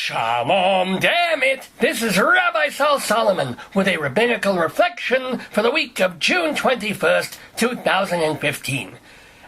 Shalom Dammit! This is Rabbi Sol Solomon with a Rabbinical reflection for the week of June 21st, 2015.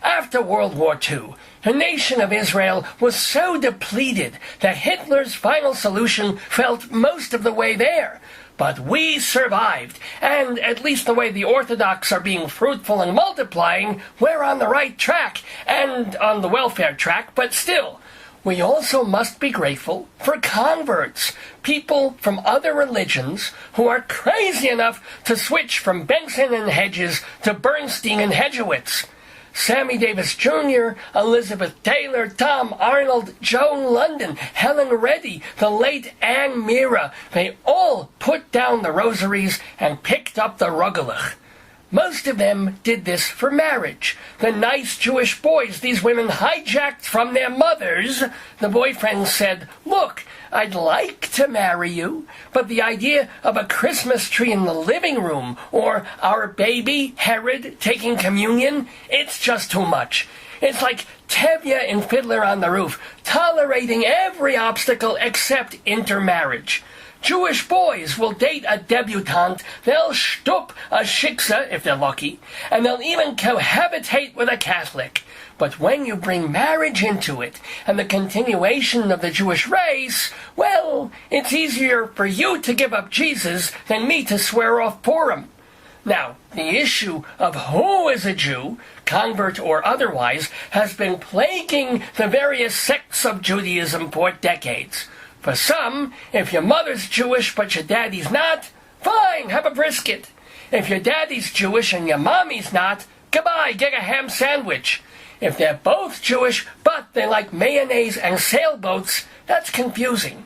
After World War II, the nation of Israel was so depleted that Hitler's final solution felt most of the way there. But we survived, and at least the way the Orthodox are being fruitful and multiplying, we're on the right track, and on the welfare track, but still. We also must be grateful for converts, people from other religions who are crazy enough to switch from Benson and Hedges to Bernstein and Hedgewitz. Sammy Davis Jr., Elizabeth Taylor, Tom Arnold, Joan London, Helen Reddy, the late Ann Mira, they all put down the rosaries and picked up the Rugelach. Most of them did this for marriage. The nice Jewish boys these women hijacked from their mothers, the boyfriends said, "Look, I'd like to marry you, but the idea of a Christmas tree in the living room or our baby, Herod, taking communion, it's just too much. It's like Tevye in Fiddler on the Roof, tolerating every obstacle except intermarriage. Jewish boys will date a debutante, they'll shtup a shiksa, if they're lucky, and they'll even cohabitate with a Catholic. But when you bring marriage into it, and the continuation of the Jewish race, well, it's easier for you to give up Jesus than me to swear off Purim." Now, the issue of who is a Jew, convert or otherwise, has been plaguing the various sects of Judaism for decades. For some, if your mother's Jewish but your daddy's not, fine, have a brisket. If your daddy's Jewish and your mommy's not, goodbye, get a ham sandwich. If they're both Jewish but they like mayonnaise and sailboats, that's confusing.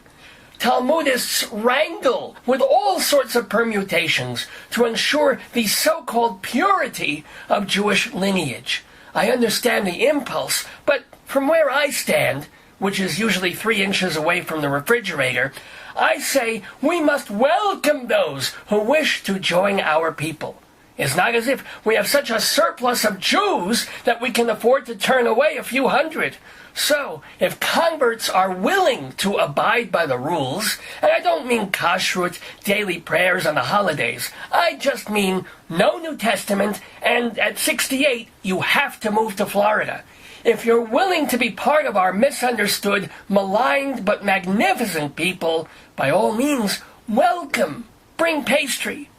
Talmudists wrangle with all sorts of permutations to ensure the so-called purity of Jewish lineage. I understand the impulse, but from where I stand, which is usually 3 inches away from the refrigerator, I say we must welcome those who wish to join our people. It's not as if we have such a surplus of Jews that we can afford to turn away a few hundred. So, if converts are willing to abide by the rules, and I don't mean kashrut, daily prayers, and the holidays, I just mean no New Testament, and at 68, you have to move to Florida. If you're willing to be part of our misunderstood, maligned, but magnificent people, by all means, welcome. Bring pastry.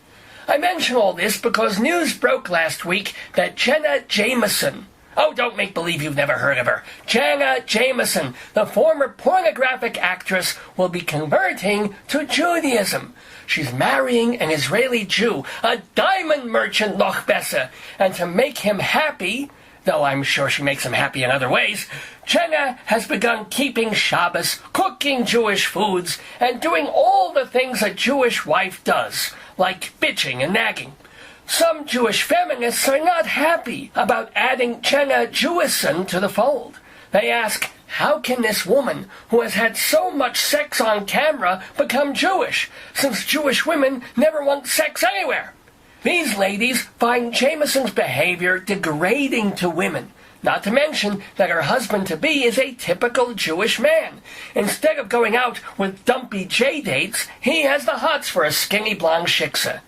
I mention all this because news broke last week that Jenna Jameson, oh, don't make believe you've never heard of her, Jenna Jameson, the former pornographic actress, will be converting to Judaism. She's marrying an Israeli Jew, a diamond merchant, noch besser, and to make him happy, though I'm sure she makes him happy in other ways, Jenna has begun keeping Shabbos, cooking Jewish foods, and doing all the things a Jewish wife does, like bitching and nagging. Some Jewish feminists are not happy about adding Jenna Jewison to the fold. They ask, how can this woman, who has had so much sex on camera, become Jewish, since Jewish women never want sex anywhere? These ladies find Jameson's behavior degrading to women, not to mention that her husband-to-be is a typical Jewish man. Instead of going out with dumpy J-dates, he has the hots for a skinny blonde shiksa.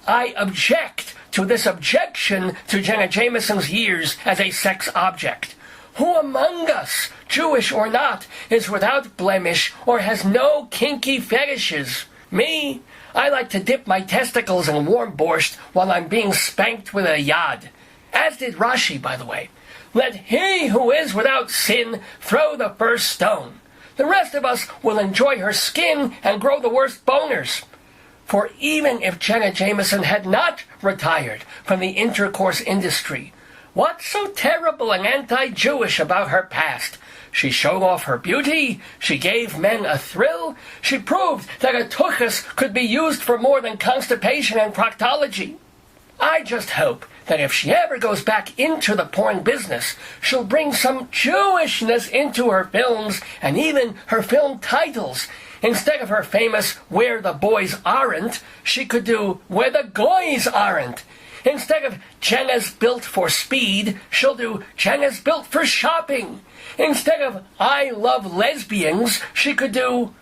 I object to this objection to Jenna Jameson's years as a sex object. Who among us, Jewish or not, is without blemish or has no kinky fetishes? Me? I like to dip my testicles in warm borscht while I'm being spanked with a yad. As did Rashi, by the way. Let he who is without sin throw the first stone. The rest of us will enjoy her skin and grow the worst boners. For even if Jenna Jameson had not retired from the intercourse industry, what's so terrible and anti-Jewish about her past? She showed off her beauty, she gave men a thrill, she proved that a tuchus could be used for more than constipation and proctology. I just hope that if she ever goes back into the porn business, she'll bring some Jewishness into her films and even her film titles. Instead of her famous Where the Boys Aren't, she could do Where the Goys Aren't. Instead of Jenna's Built for Speed, she'll do Jenna's Built for Shopping. Instead of I Love Lesbians, she could do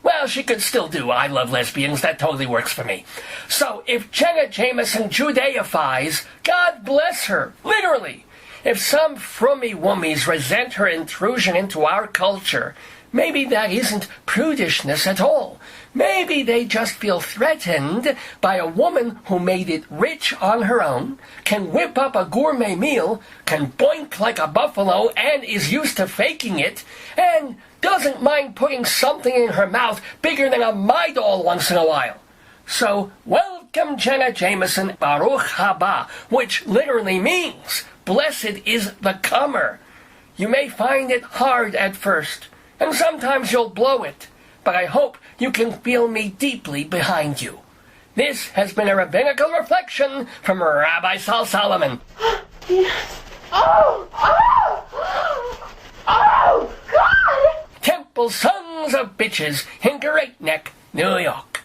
Well, she could still do I Love Lesbians. That totally works for me. So, if Jenna Jameson Judaifies, God bless her. Literally. If some frummy wummies resent her intrusion into our culture, maybe that isn't prudishness at all. Maybe they just feel threatened by a woman who made it rich on her own, can whip up a gourmet meal, can boink like a buffalo and is used to faking it, and doesn't mind putting something in her mouth bigger than a Maidol once in a while. So, welcome Jenna Jameson, Baruch Haba, which literally means, blessed is the comer. You may find it hard at first, and sometimes you'll blow it, but I hope you can feel me deeply behind you. This has been a rabbinical reflection from Rabbi Sol Solomon. Yes. Oh, God! Temple Sons of Bitches in Great Neck, New York.